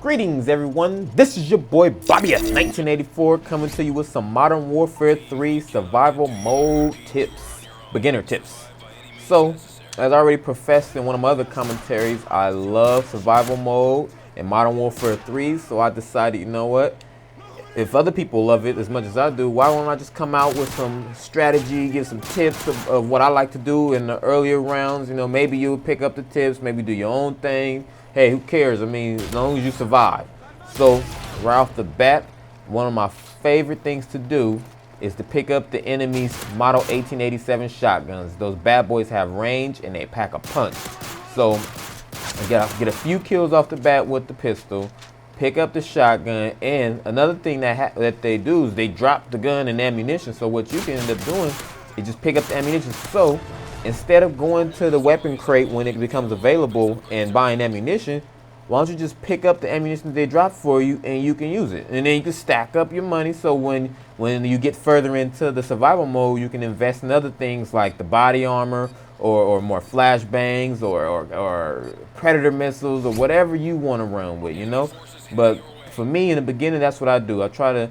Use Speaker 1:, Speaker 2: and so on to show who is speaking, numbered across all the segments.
Speaker 1: Greetings everyone, this is your boy Bobbya1984 coming to you with some Modern Warfare 3 survival mode tips, beginner tips. So, as I already professed in one of my other commentaries, I love survival mode in Modern Warfare 3, so I decided, you know what, if other people love it as much as I do, why don't I just come out with some strategy, give some tips of what I like to do in the earlier rounds. You know, maybe you'll pick up the tips, maybe do your own thing. Hey, who cares? I mean, as long as you survive. So, right off the bat, one of my favorite things to do is to pick up the enemy's Model 1887 shotguns. Those bad boys have range and they pack a punch. So, I get a few kills off the bat with the pistol. Pick up the shotgun, and another thing that they do is they drop the gun and ammunition. So what you can end up doing is just pick up the ammunition. So instead of going to the weapon crate when it becomes available and buying ammunition, why don't you just pick up the ammunition that they drop for you and you can use it, and then you can stack up your money. So when you get further into the survival mode, you can invest in other things like the body armor or more flashbangs or predator missiles or whatever you want to run with, you know. But for me, in the beginning, that's what I do. I try to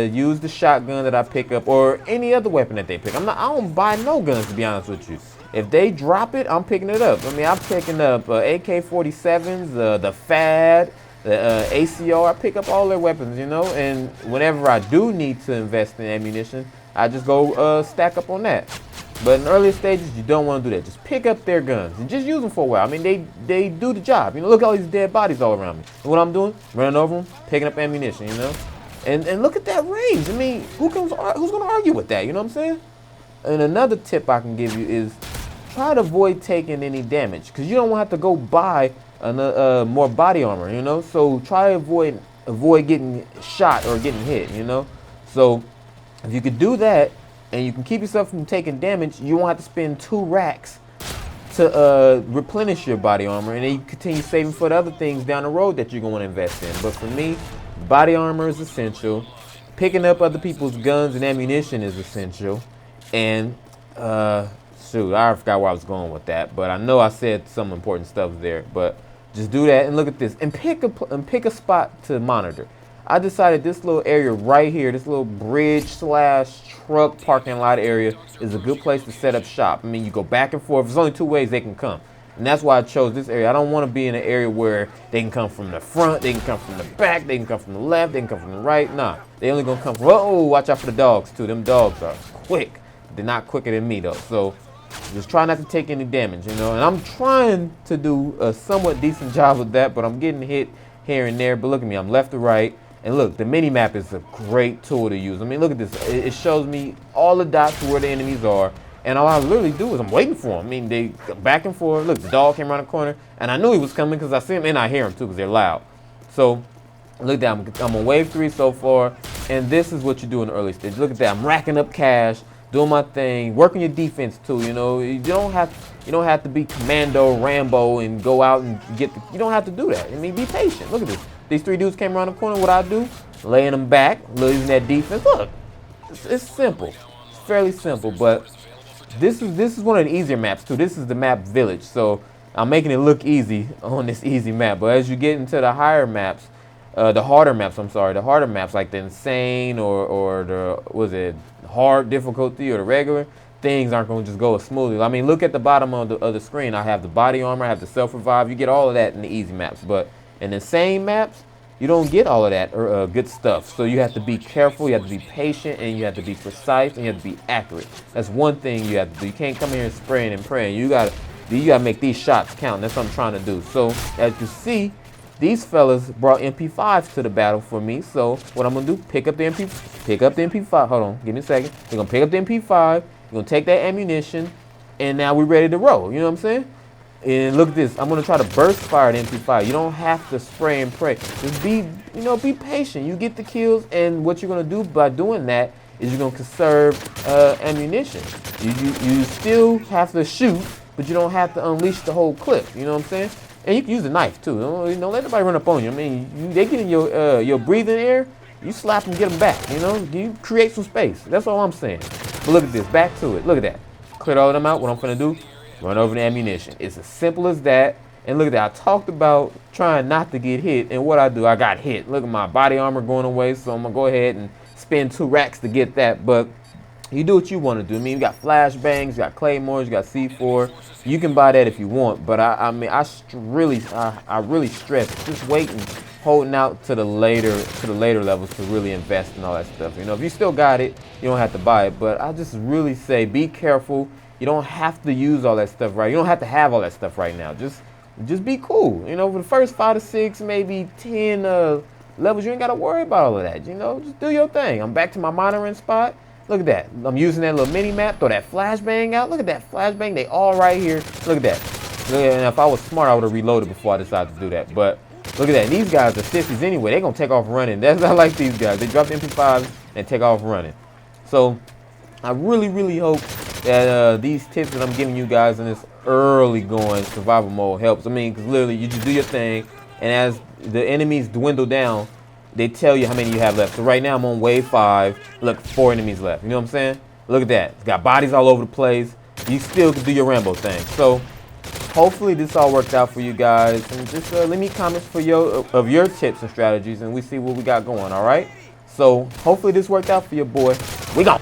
Speaker 1: use the shotgun that I pick up or any other weapon that they pick. I don't buy no guns, to be honest with you. If they drop it, I'm picking it up. I mean, I'm picking up AK-47s, the FAD, the ACR. I pick up all their weapons, you know. And whenever I do need to invest in ammunition, I just go stack up on that. But in earlier stages, you don't want to do that. Just pick up their guns and just use them for a while. I mean, they do the job. You know, look at all these dead bodies all around me. And what I'm doing? Running over them, picking up ammunition, you know? And look at that range. I mean, who's going to argue with that? You know what I'm saying? And another tip I can give you is try to avoid taking any damage, because you don't want to have to go buy more body armor, you know? So try to avoid getting shot or getting hit, you know? So if you could do that, and you can keep yourself from taking damage, you won't have to spend 2 racks to replenish your body armor, and then you continue saving for the other things down the road that you're going to want to invest in. But for me, body armor is essential. Picking up other people's guns and ammunition is essential. And shoot, I forgot where I was going with that, but I know I said some important stuff there. But just do that and look at this, and pick a spot to monitor. I decided this little area right here, this little bridge/truck parking lot area, is a good place to set up shop. I mean, you go back and forth. There's only 2 ways they can come. And that's why I chose this area. I don't want to be in an area where they can come from the front, they can come from the back, they can come from the left, they can come from the right. Nah, they only going to come from, oh, watch out for the dogs too. Them dogs are quick. They're not quicker than me though. So just try not to take any damage, you know. And I'm trying to do a somewhat decent job of that, but I'm getting hit here and there. But look at me, I'm left to right. And look, the mini-map is a great tool to use. I mean, look at this. It shows me all the dots where the enemies are. And all I literally do is I'm waiting for them. I mean, they go back and forth. Look, the dog came around the corner. And I knew he was coming because I see him and I hear him too because they're loud. So, look at that. I'm on wave 3 so far. And this is what you do in the early stage. Look at that. I'm racking up cash, doing my thing, working your defense too. You know, you don't have to be Commando Rambo and go out and you don't have to do that. I mean, be patient. Look at this. These 3 dudes came around the corner. What I do? Laying them back, losing that defense. Look, it's simple. It's fairly simple, but this is one of the easier maps too. This is the map Village, so I'm making it look easy on this easy map. But as you get into the higher maps, the harder maps like the insane or the hard difficulty or the regular, things aren't going to just go as smoothly. I mean, look at the bottom of the screen. I have the body armor, I have the self-revive. You get all of that in the easy maps, but in the insane maps, you don't get all of that good stuff. So you have to be careful, you have to be patient, and you have to be precise, and you have to be accurate. That's one thing you have to do. You can't come here and spraying and praying. You gotta make these shots count. That's what I'm trying to do. So as you see, these fellas brought MP5s to the battle for me. So what I'm gonna do, pick up the MP5. Hold on, give me a second. We're gonna pick up the MP5, we're gonna take that ammunition, and now we're ready to roll. You know what I'm saying? And look at this. I'm gonna try to burst fire the MP5. You don't have to spray and pray. Just be patient. You get the kills, and what you're gonna do by doing that is you're gonna conserve ammunition. You still have to shoot, but you don't have to unleash the whole clip. You know what I'm saying? And you can use a knife too. Don't let nobody run up on you. I mean, they get in your breathing air. You slap them, get them back. You know, you create some space. That's all I'm saying. But look at this. Back to it. Look at that. Cleared all of them out. What I'm gonna do? Run over the ammunition. It's as simple as that. And look at that. I talked about trying not to get hit, and what I do, I got hit. Look at my body armor going away, so I'm gonna go ahead and spend 2 racks to get that. But you do what you want to do. I mean, you got flashbangs, you got claymores, you got C4. You can buy that if you want, but I mean, I really stress just waiting, holding out to the later levels to really invest in all that stuff. You know, if you still got it, you don't have to buy it. But I just really say, be careful. You don't have to use all that stuff right. You don't have to have all that stuff right now. Just be cool. You know, for the first 5 to 6, maybe 10 levels, you ain't got to worry about all of that. You know, just do your thing. I'm back to my monitoring spot. Look at that. I'm using that little mini map. Throw that flashbang out. Look at that flashbang. They all right here. Look at that. And if I was smart, I would have reloaded before I decided to do that. But look at that. And these guys are sissies anyway. They're going to take off running. That's not like these guys. They drop the MP5s and take off running. So I really hope that these tips that I'm giving you guys in this early going survival mode helps. I mean, because literally you just do your thing. And as the enemies dwindle down, they tell you how many you have left. So right now I'm on wave 5. Look, 4 enemies left. You know what I'm saying? Look at that. It's got bodies all over the place. You still can do your Rambo thing. So hopefully this all worked out for you guys. And just leave me comments for your tips and strategies, and we see what we got going. All right. So hopefully this worked out for your boy. We gone.